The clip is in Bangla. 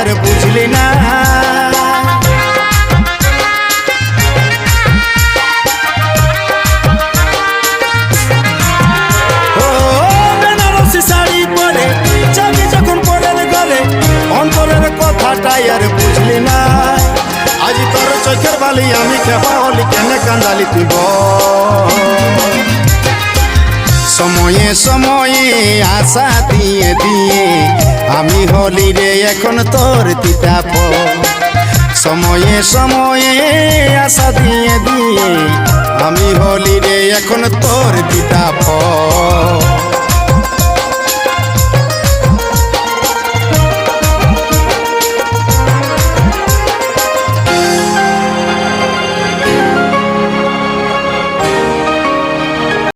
আর বুঝলি না। ও বেনারসি শাড়ি পরে যাবি যখন পরের ঘরে, অন্তরের কথাটাই আর বুঝলি না। আজ তোর চোখের বালি আমি খেপা হলি, কেনে কান্দালি তুই বল। সময়ে সময়ে আশা দিয়ে দিয়ে আমি হলি রে এখন তোর তিতা ফল। সময়ে সময়ে আশা দিয়ে দিয়ে আমি হলি রে এখন তোর তিতা ফল।